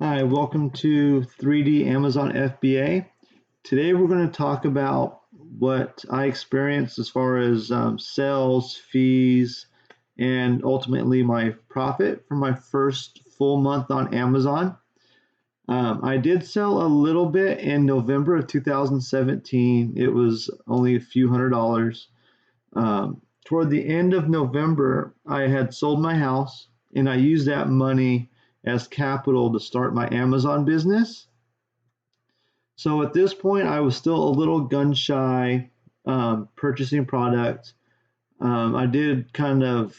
Hi, welcome to 3D Amazon FBA. Today we're going to talk about what I experienced as far as sales, fees, and ultimately my profit for my first full month on Amazon. I did sell a little bit in November of 2017. It was only a few $100s. Toward the end of November, I had sold my house and I used that money as capital to start my Amazon business. So at this point, I was still a little gun shy purchasing product. I did kind of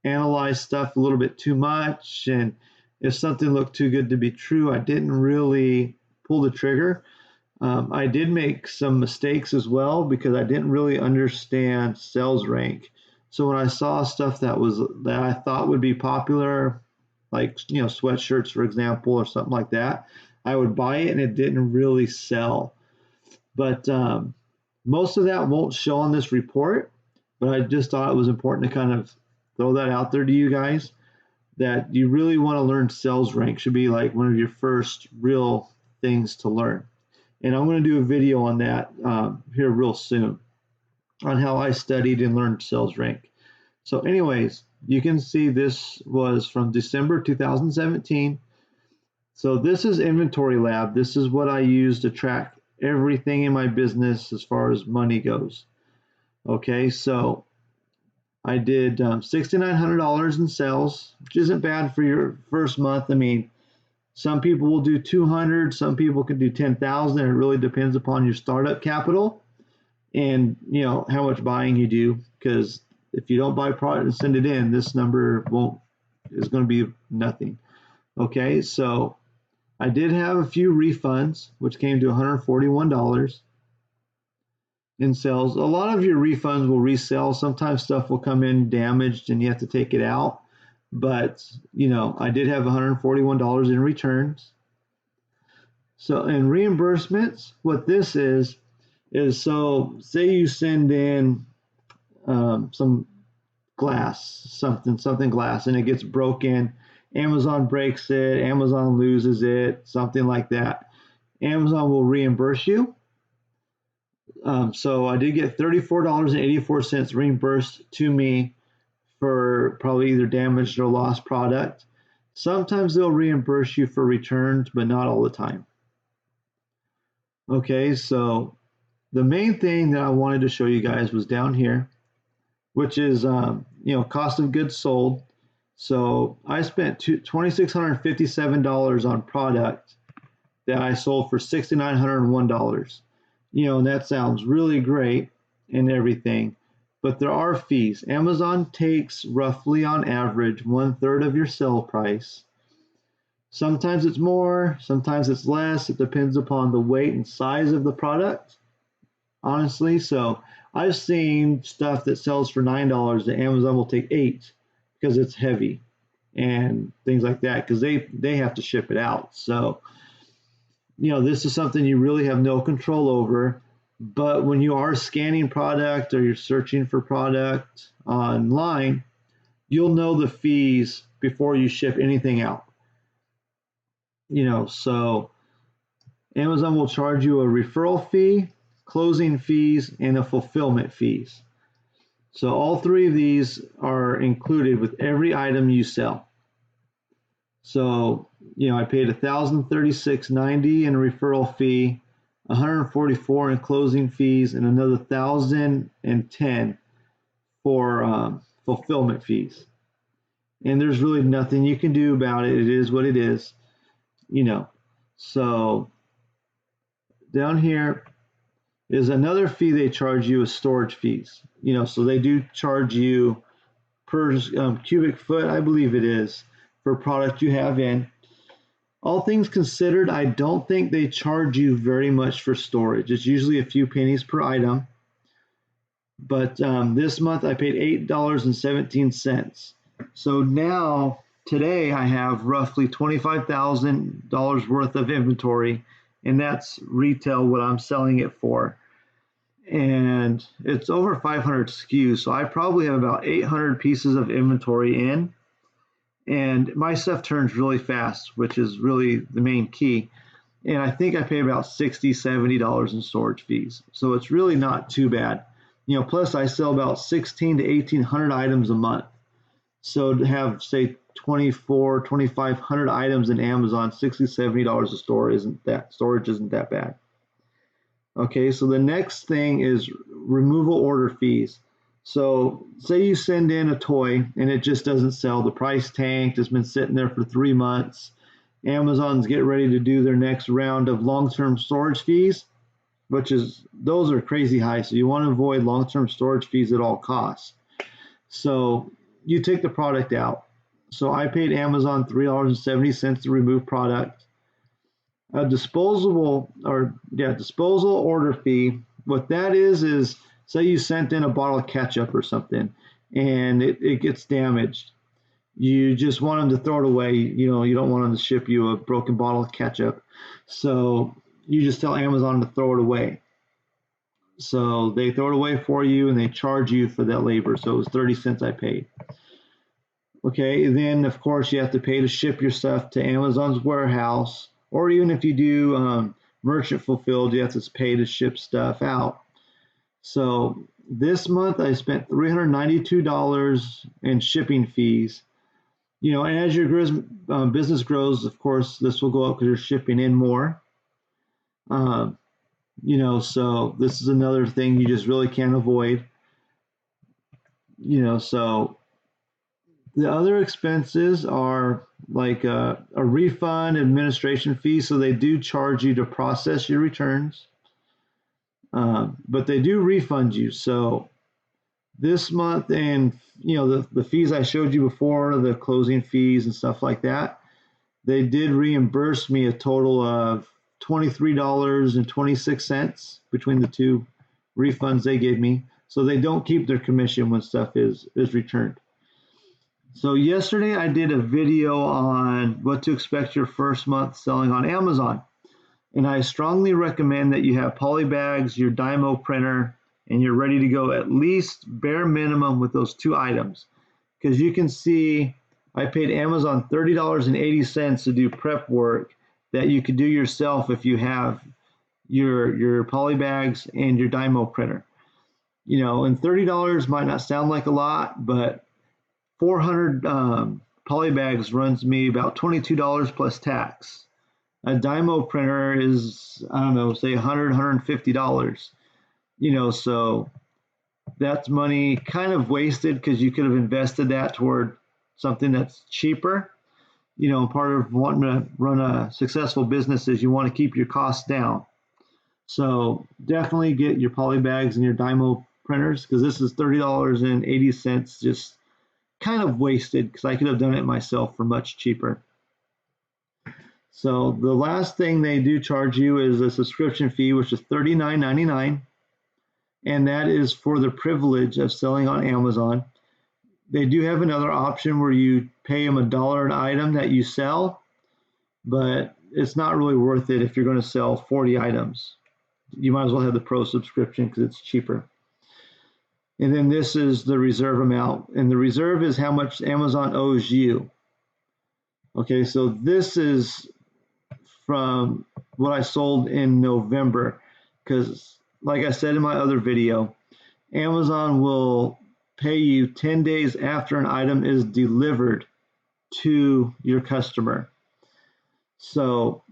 analyze stuff a little bit too much, and if something looked too good to be true, I didn't really pull the trigger. I did make some mistakes as well because I didn't really understand sales rank. So when I saw stuff that I thought would be popular, like sweatshirts for example or something like that, I would buy it and it didn't really sell. But most of that won't show on this report, but I just thought it was important to kind of throw that out there to you guys, that you really want to learn sales rank. Should be like one of your first real things to learn. And I'm going to do a video on that here real soon on how I studied and learned sales rank. So anyways, you can see this was from December 2017. So this is Inventory Lab. This is what I use to track everything in my business as far as money goes. Okay, so I did $6,900 in sales, which isn't bad for your first month. I mean, some people will do 200, some people can do 10,000. It really depends upon your startup capital and how much buying you do, because if you don't buy product and send it in, this number is going to be nothing. Okay, so I did have a few refunds, which came to $141 in sales. A lot of your refunds will resell. Sometimes stuff will come in damaged and you have to take it out. But, I did have $141 in returns. So in reimbursements, what this is so say you send in some glass, something glass, and it gets broken. Amazon breaks it, Amazon loses it, something like that. Amazon will reimburse you. So I did get $34.84 reimbursed to me for probably either damaged or lost product. Sometimes they'll reimburse you for returns, but not all the time. Okay, so the main thing that I wanted to show you guys was down here, which is cost of goods sold. So I spent $2,657 on product that I sold for $6,901. And that sounds really great and everything, but there are fees. Amazon takes roughly on average 1/3 of your sale price. Sometimes it's more, sometimes it's less. It depends upon the weight and size of the product, honestly. So I've seen stuff that sells for $9 that Amazon will take $8 because it's heavy and things like that, because they have to ship it out. So this is something you really have no control over. But when you are scanning product or you're searching for product online, you'll know the fees before you ship anything out. So Amazon will charge you a referral fee, closing fees, and a fulfillment fees. So all three of these are included with every item you sell. So, I paid $1,036.90 in a referral fee, $144 in closing fees, and another $1,010 for fulfillment fees. And there's really nothing you can do about it. It is what it is. So down here is another fee they charge you, is storage fees. So they do charge you per cubic foot, I believe it is, for product you have in. All things considered, I don't think they charge you very much for storage. It's usually a few pennies per item. But this month I paid $8.17. So now, today, I have roughly $25,000 worth of inventory, and that's retail, what I'm selling it for. And it's over 500 SKUs, so I probably have about 800 pieces of inventory in. and my stuff turns really fast, which is really the main key. And I think I pay about $60, $70 in storage fees. So it's really not too bad. Plus I sell about 16 to 1800 items a month. So to have, say, 24, 2500 items in Amazon, $60, $70 a storage isn't that bad. Okay, so the next thing is removal order fees. So say you send in a toy and it just doesn't sell. The price tanked, it's been sitting there for 3 months. Amazon's getting ready to do their next round of long-term storage fees, those are crazy high. So you want to avoid long-term storage fees at all costs. So you take the product out. So I paid Amazon $3.70 to remove product. A disposal order fee. What that is say you sent in a bottle of ketchup or something and it gets damaged. You just want them to throw it away. You don't want them to ship you a broken bottle of ketchup. So you just tell Amazon to throw it away. So they throw it away for you and they charge you for that labor. So it was 30 cents I paid. Okay, then of course you have to pay to ship your stuff to Amazon's warehouse, or even if you do merchant fulfilled, you have to pay to ship stuff out. So this month I spent $392 in shipping fees. And as your business grows, of course, this will go up because you're shipping in more. So this is another thing you just really can't avoid. So the other expenses are like a refund administration fee. So they do charge you to process your returns, but they do refund you. So this month, and the fees I showed you before, the closing fees and stuff like that, they did reimburse me a total of $23.26 between the two refunds they gave me. So they don't keep their commission when stuff is returned. So yesterday I did a video on what to expect your first month selling on Amazon. And I strongly recommend that you have polybags, your Dymo printer, and you're ready to go at least bare minimum with those 2 items. Because you can see I paid Amazon $30.80 to do prep work that you could do yourself if you have your polybags and your Dymo printer. And $30 might not sound like a lot, but 400 polybags runs me about $22 plus tax. A Dymo printer is, I don't know, say $100, $150. So that's money kind of wasted because you could have invested that toward something that's cheaper. Part of wanting to run a successful business is you want to keep your costs down. So definitely get your polybags and your Dymo printers, because this is $30.80 just kind of wasted, because I could have done it myself for much cheaper. So the last thing they do charge you is a subscription fee, which is $39.99. And that is for the privilege of selling on Amazon. They do have another option where you pay them $1 an item that you sell, but it's not really worth it if you're going to sell 40 items. You might as well have the Pro subscription because it's cheaper. And then this is the reserve amount. And the reserve is how much Amazon owes you. Okay, so this is from what I sold in November, because like I said in my other video, Amazon will pay you 10 days after an item is delivered to your customer. So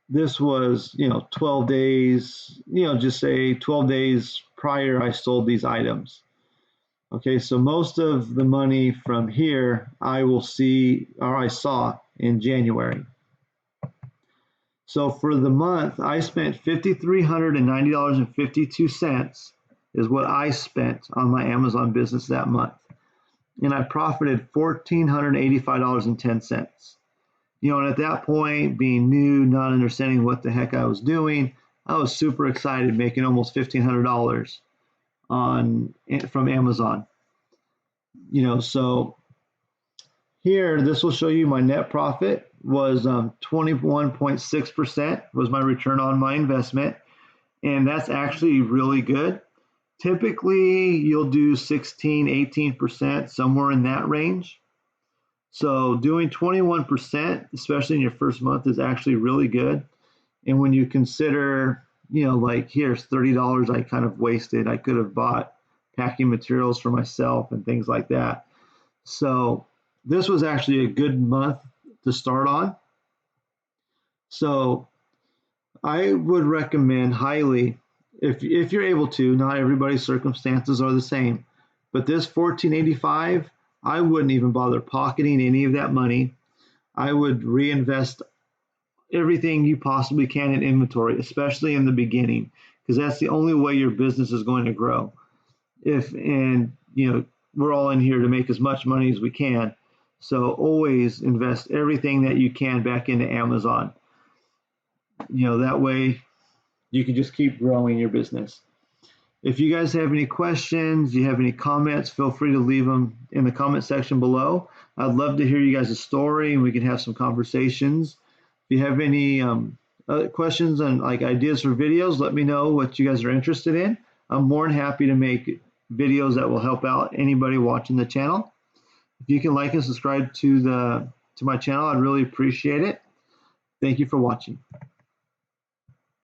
this was, 12 days, just say 12 days prior I sold these items. Okay, so most of the money from here I saw in January. So for the month, I spent $5,390.52 is what I spent on my Amazon business that month. And I profited $1,485.10. And at that point, being new, not understanding what the heck I was doing, I was super excited, making almost $1,500 from Amazon. So here, this will show you my net profit was 21.6% was my return on my investment. And that's actually really good. Typically, you'll do 16, 18%, somewhere in that range. So doing 21%, especially in your first month, is actually really good. And when you consider, like here's $30 I kind of wasted. I could have bought packing materials for myself and things like that. So this was actually a good month to start on. So I would recommend highly, if you're able to, not everybody's circumstances are the same, but this 1485, I wouldn't even bother pocketing any of that money. I would reinvest everything you possibly can in inventory, especially in the beginning, because that's the only way your business is going to grow. We're all in here to make as much money as we can. So always invest everything that you can back into Amazon. That way you can just keep growing your business. If you guys have any questions, you have any comments, feel free to leave them in the comment section below. I'd love to hear you guys' story and we can have some conversations. If you have any questions and like ideas for videos, let me know what you guys are interested in. I'm more than happy to make videos that will help out anybody watching the channel. If you can like and subscribe to my channel, I'd really appreciate it. Thank you for watching.